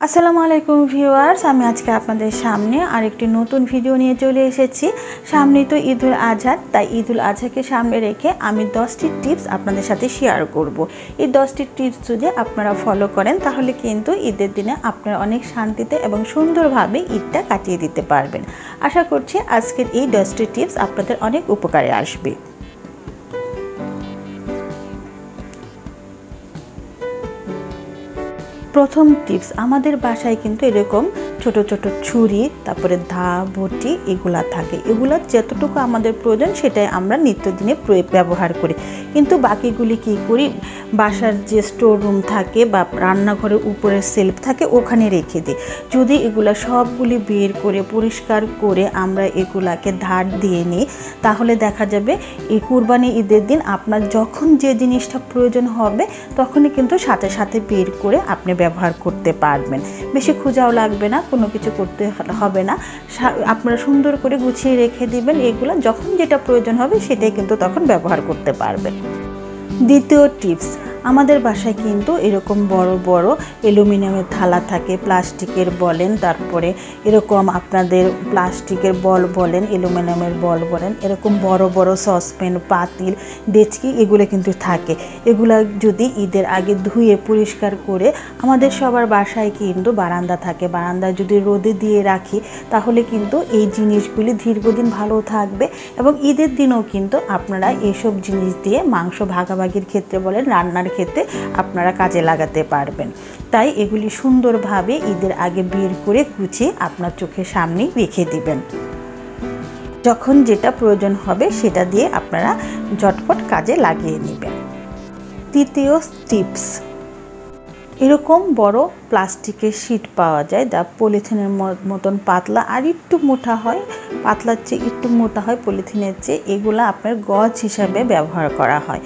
আসসালামু আলাইকুম ভিউয়ার্স, আমি আজকে আপনাদের সামনে আরেকটি নতুন ভিডিও নিয়ে চলে এসেছি। সামনেই তো ঈদুল আজহা, তাই ঈদুল আজহাকে সামনে রেখে আমি 10টি টিপস আপনাদের সাথে শেয়ার করব। এই 10টি টিপস যদি আপনারা ফলো করেন তাহলে কিন্তু ঈদের দিনে আপনারা অনেক শান্তিতে এবং সুন্দরভাবে ঈদটা কাটিয়ে দিতে পারবেন। আশা করছি আজকের এই 10টি টিপস আপনাদের অনেক উপকারে আসবে। প্রথম টিপস, আমাদের বাসায় কিন্তু এরকম ছোট ছোট ছুরি, তারপরে দা, বটি এগুলা থাকে। এগুলা যতটুকু আমাদের প্রয়োজন সেটাই আমরা নিত্যদিনে ব্যবহার করি, কিন্তু বাকিগুলি কি করি, বাসার যে স্টোর রুম থাকে বা রান্নাঘরের উপরের সেলফ থাকে ওখানে রেখে দিই। যদি এগুলা সবগুলি বের করে পরিষ্কার করে আমরা এগুলাকে ধার দিয়ে নিই তাহলে দেখা যাবে এই কুরবানি ঈদের দিন আপনার যখন যে জিনিসটা প্রয়োজন হবে তখনই কিন্তু সাথে সাথে বের করে আপনি ব্যবহার করতে পারবেন। বেশি খোঁজাও লাগবে না, কোনো কিছু করতে হবে না। আপনারা সুন্দর করে গুছিয়ে রেখে দিবেন, এগুলো যখন যেটা প্রয়োজন হবে সেটাই কিন্তু তখন ব্যবহার করতে পারবেন। দ্বিতীয় টিপস, আমাদের বাসায় কিন্তু এরকম বড় বড় অ্যালুমিনিয়ামের থালা থাকে, প্লাস্টিকের বলেন, তারপরে এরকম আপনাদের প্লাস্টিকের বল বলেন, অ্যালুমিনিয়ামের বল বলেন, এরকম বড় বড় সসপ্যান, পাতিল, ডেচকি এগুলো কিন্তু থাকে। এগুলো যদি ঈদের আগে ধুয়ে পরিষ্কার করে, আমাদের সবার বাসায় কিন্তু বারান্দা থাকে, বারান্দায় যদি রোদে দিয়ে রাখি তাহলে কিন্তু এই জিনিসগুলি দীর্ঘদিন ভালো থাকবে এবং ঈদের দিনেও কিন্তু আপনারা এইসব জিনিস দিয়ে মাংস ভাগাভাগির ক্ষেত্রে বলেন, রান্নার ক্ষেত্রে আপনারা কাজে লাগাতে পারবেন। তাই এগুলি সুন্দরভাবে ঈদের আগে বের করে গুছিয়ে আপনার চোখের সামনেই রেখে দিবেন। যখন যেটা প্রয়োজন হবে সেটা দিয়ে আপনারা ঝটপট কাজে লাগিয়ে নেবেন। তৃতীয় টিপস, এরকম বড় প্লাস্টিকের শিট পাওয়া যায়, যা পলিথিনের মতন পাতলা আর একটু মোটা হয়, পাতলার চেয়ে একটু মোটা হয় পলিথিনের চেয়ে। এগুলা আপনার গজ হিসাবে ব্যবহার করা হয়।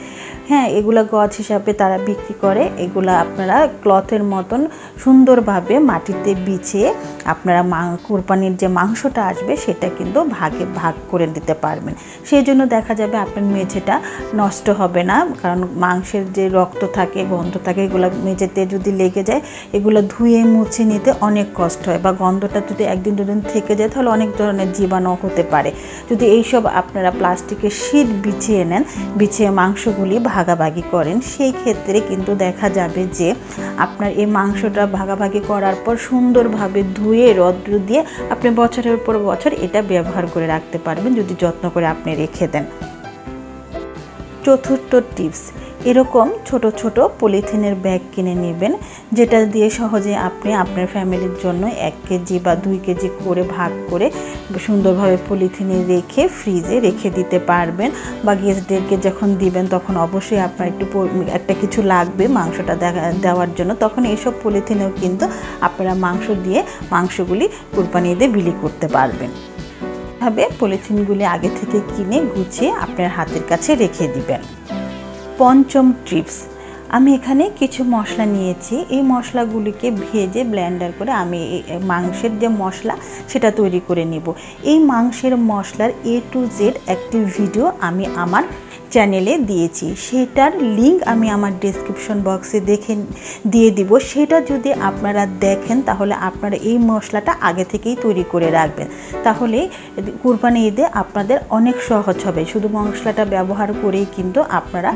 হ্যাঁ, এগুলা গজ হিসাবে তারা বিক্রি করে। এগুলা আপনারা ক্লথের মতন সুন্দরভাবে মাটিতে বিছিয়ে আপনারা কোরবানির যে মাংসটা আসবে সেটা কিন্তু ভাগে ভাগ করে দিতে পারবেন। সেই জন্য দেখা যাবে আপনার মেঝেটা নষ্ট হবে না, কারণ মাংসের যে রক্ত থাকে, গন্ধ থাকে, এগুলো মেঝেতে যদি লেগে যায় এগুলো ধুয়ে মুছে নিতে অনেক কষ্ট হয়, বা গন্ধটা যদি একদিন দুদিন থেকে যায় তাহলে অনেক ধরনের জীবাণু হতে পারে। যদি এইসব আপনারা প্লাস্টিকের শিট বিছিয়ে নেন, বিছিয়ে মাংসগুলি ভাগাভাগি করেন, সেই ক্ষেত্রে কিন্তু দেখা যাবে যে আপনার এই মাংসটা ভাগাভাগি করার পর সুন্দরভাবে ধুয়ে রৌদ্র দিয়ে আপনি বছরের পর বছর এটা ব্যবহার করে রাখতে পারবেন যদি যত্ন করে আপনি রেখে দেন। চতুর্থ টিপস, এরকম ছোট ছোট পলিথিনের ব্যাগ কিনে নেবেন, যেটা দিয়ে সহজে আপনি আপনার ফ্যামিলির জন্য 1 কেজি বা 2 কেজি করে ভাগ করে সুন্দরভাবে পলিথিনে রেখে ফ্রিজে রেখে দিতে পারবেন। বা গেস্টদেরকে যখন দিবেন তখন অবশ্যই আপনার একটা কিছু লাগবে মাংসটা দেওয়ার জন্য, তখন এইসব পলিথিনেও কিন্তু আপনারা মাংস দিয়ে মাংসগুলি কুরবানি ঈদে বিলি করতে পারবেন। ভাবে পলিথিনগুলি আগে থেকে কিনে গুছিয়ে আপনার হাতের কাছে রেখে দিবেন। পঞ্চম টিপস, আমি এখানে কিছু মশলা নিয়েছি। এই মশলাগুলিকে ভেজে ব্লেন্ডার করে আমি মাংসের যে মশলা সেটা তৈরি করে নিব। এই মাংসের মশলার A to Z একটি ভিডিও আমি আমার চ্যানেলে দিয়েছি, সেটার লিঙ্ক আমি আমার ডেসক্রিপশন বক্সে দিয়ে দিব। সেটা যদি আপনারা দেখেন তাহলে আপনারা এই মশলাটা আগে থেকেই তৈরি করে রাখবেন, তাহলে কুরবানি ঈদে আপনাদের অনেক সহজ হবে। শুধু মশলাটা ব্যবহার করেই কিন্তু আপনারা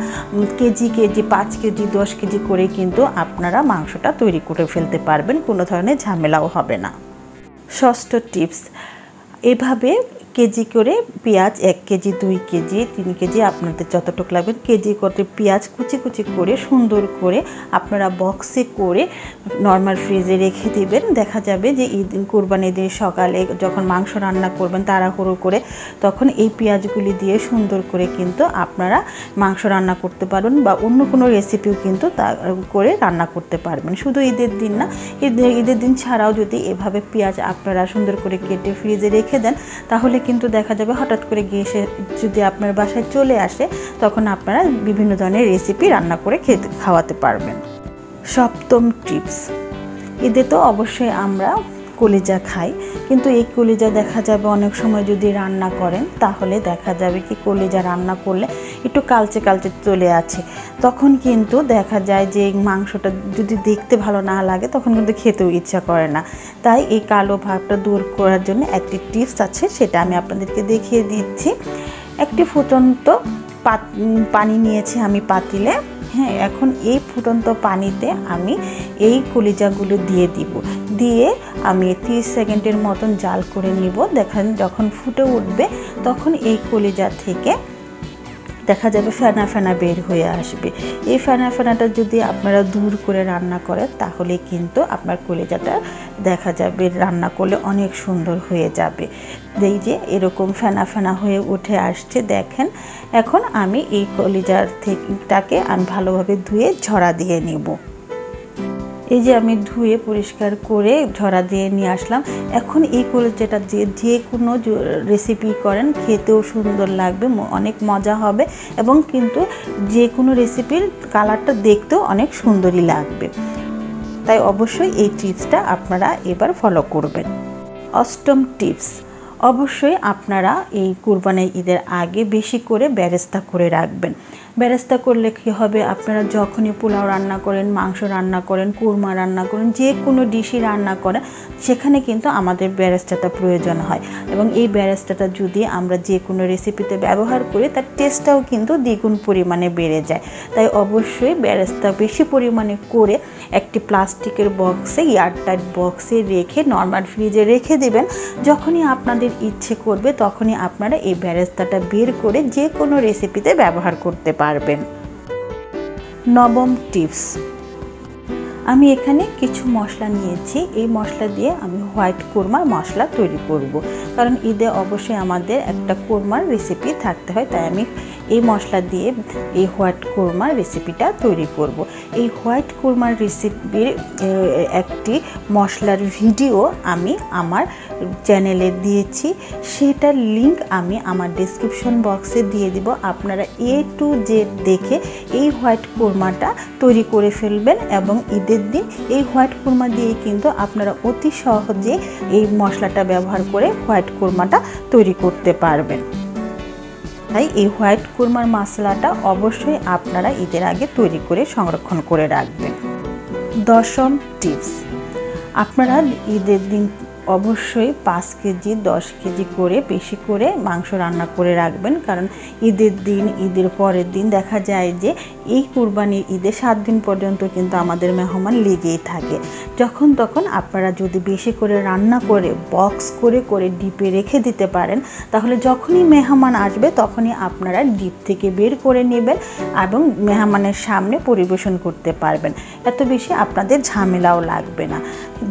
কেজি 5 কেজি 10 কেজি করে কিন্তু আপনারা মাংসটা তৈরি করে ফেলতে পারবেন, কোনো ধরনের ঝামেলাও হবে না। ষষ্ঠ টিপস, এভাবে কেজি করে পেঁয়াজ 1 কেজি 2 কেজি 3 কেজি আপনাদের যতটুকু লাগবে কেজি করে পেঁয়াজ কুচি কুচি করে সুন্দর করে আপনারা বক্সে করে নর্মাল ফ্রিজে রেখে দিবেন। দেখা যাবে যে কুরবানি ঈদের সকালে যখন মাংস রান্না করবেন তাড়াহুড়ো করে, তখন এই পেঁয়াজগুলি দিয়ে সুন্দর করে কিন্তু আপনারা মাংস রান্না করতে পারবেন, বা অন্য কোনো রেসিপিও কিন্তু তা করে রান্না করতে পারবেন। শুধু ঈদের দিন না, ঈদের দিন ছাড়াও যদি এভাবে পেঁয়াজ আপনারা সুন্দর করে কেটে ফ্রিজে রেখে দেন তাহলে কিন্তু দেখা যাবে হঠাৎ করে গিয়ে যদি আপনার বাসায় চলে আসে তখন আপনারা বিভিন্ন ধরনের রেসিপি রান্না করে খাওয়াতে পারবেন। সপ্তম টিপস, ঈদে তো অবশ্যই আমরা কলিজা খাই, কিন্তু এই কলিজা দেখা যাবে অনেক সময় যদি রান্না করেন তাহলে দেখা যাবে কি কলিজা রান্না করলে একটু কালচে কালচে চলে আছে, তখন কিন্তু দেখা যায় যে মাংসটা যদি দেখতে ভালো না লাগে তখন কিন্তু খেতেও ইচ্ছা করে না। তাই এই কালো ভাবটা দূর করার জন্য একটি টিপস আছে, সেটা আমি আপনাদেরকে দেখিয়ে দিচ্ছি। একটি ফুটন্ত পানি নিয়েছি আমি পাতিলে। হ্যাঁ, এখন এই ফুটন্ত পানিতে আমি এই কলিজাগুলো দিয়ে দিব, দিয়ে আমি 30 সেকেন্ডের মতন জাল করে নিব। দেখেন যখন ফুটে উঠবে তখন এই কলিজা থেকে দেখা যাবে ফেনা ফেনা বের হয়ে আসবে। এই ফেনা ফেনাটা যদি আপনারা দূর করে রান্না করেন তাহলে কিন্তু আপনার কলিজাটা দেখা যাবে রান্না করলে অনেক সুন্দর হয়ে যাবে। এই যে এরকম ফেনা ফেনা হয়ে উঠে আসছে দেখেন। এখন আমি এই কলিজার থেকেটাকে আমি ভালোভাবে ধুয়ে ঝরা দিয়ে নেব। এই যে আমি ধুয়ে পরিষ্কার করে ঝরা দিয়ে নিয়ে আসলাম। এখন এই কলিজাটা যে কোনো রেসিপি করেন খেতেও সুন্দর লাগবে, অনেক মজা হবে, এবং কিন্তু যে কোনো রেসিপির কালারটা দেখতেও অনেক সুন্দরই লাগবে। তাই অবশ্যই এই টিপসটা আপনারা এবার ফলো করবেন। অষ্টম টিপস, অবশ্যই আপনারা এই কুরবানির ঈদের আগে বেশি করে বেরেস্তা করে রাখবেন। বেরেস্তা করলে কী হবে, আপনারা যখনই পোলাও রান্না করেন, মাংস রান্না করেন, কুরমা রান্না করেন, যে কোনো ডিশই রান্না করেন সেখানে কিন্তু আমাদের বেরেস্তাটা প্রয়োজন হয়, এবং এই বেরেস্তাটা যদি আমরা যে কোনো রেসিপিতে ব্যবহার করি তার টেস্টটাও কিন্তু দ্বিগুণ পরিমাণে বেড়ে যায়। তাই অবশ্যই বেরেস্তা বেশি পরিমাণে করে একটি প্লাস্টিকের বক্সে, এয়ারটাইট বক্সে রেখে নর্মাল ফ্রিজে রেখে দেবেন। যখনই আপনাদের ইচ্ছে করবে তখনই আপনারা এই বেরেস্তাটা বের করে যে কোনো রেসিপিতে ব্যবহার করতে পারবেন। নবম টিপস, আমি এখানে কিছু মশলা নিয়েছি। এই মশলা দিয়ে আমি হোয়াইট কোরমার মশলা তৈরি করব, কারণ ঈদে অবশ্যই আমাদের একটা কোরমার রেসিপি থাকতে হয়। তাই আমি এই মশলা দিয়ে এই হোয়াইট কোরমার রেসিপিটা তৈরি করব। এই হোয়াইট কোরমার রেসিপির একটি মশলার ভিডিও আমি আমার চ্যানেলে দিয়েছি, সেটার লিংক আমি আমার ডেসক্রিপশন বক্সে দিয়ে দিব। আপনারা A to Z দেখে এই হোয়াইট কোরমাটা তৈরি করে ফেলবেন, এবং ঈদের দিন এই হোয়াইট কোরমা দিয়ে কিন্তু আপনারা অতি সহজে এই মশলাটা ব্যবহার করে হোয়াইট কোরমাটা তৈরি করতে পারবেন। তাই এই হোয়াইট কোরমার মশলাটা অবশ্যই আপনারা ঈদের আগে তৈরি করে সংরক্ষণ করে রাখবেন। দশম টিপস, আপনারা ঈদের দিন অবশ্যই 5 কেজি 10 কেজি করে বেশি করে মাংস রান্না করে রাখবেন, কারণ ঈদের দিন, ঈদের পরের দিন দেখা যায় যে এই কুরবানির ঈদে 7 দিন পর্যন্ত কিন্তু আমাদের মেহমান লেগেই থাকে। যখন তখন আপনারা যদি বেশি করে রান্না করে বক্স করে করে ডিপে রেখে দিতে পারেন, তাহলে যখনই মেহমান আসবে তখনই আপনারা ডিপ থেকে বের করে নেবেন এবং মেহমানের সামনে পরিবেশন করতে পারবেন। এত বেশি আপনাদের ঝামেলাও লাগবে না।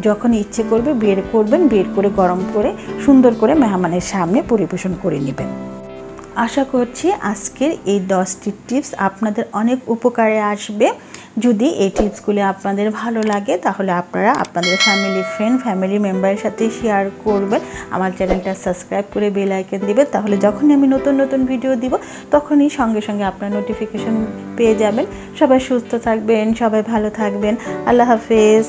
যখন ইচ্ছে করবে বের করবেন, বের করে গরম করে সুন্দর করে মেহমানের সামনে পরিবেশন করে নেবেন। আশা করছি আজকের এই 10টি টিপস আপনাদের অনেক উপকারে আসবে। যদি এই টিপসগুলি আপনাদের ভালো লাগে তাহলে আপনারা আপনাদের ফ্যামিলি মেম্বারের সাথে শেয়ার করবেন। আমার চ্যানেলটা সাবস্ক্রাইব করে বেল আইকন দিবেন, তাহলে যখনই আমি নতুন নতুন ভিডিও দিব তখনই সঙ্গে সঙ্গে আপনার নোটিফিকেশন পেয়ে যাবেন। সবাই সুস্থ থাকবেন, সবাই ভালো থাকবেন। আল্লাহ হাফেজ।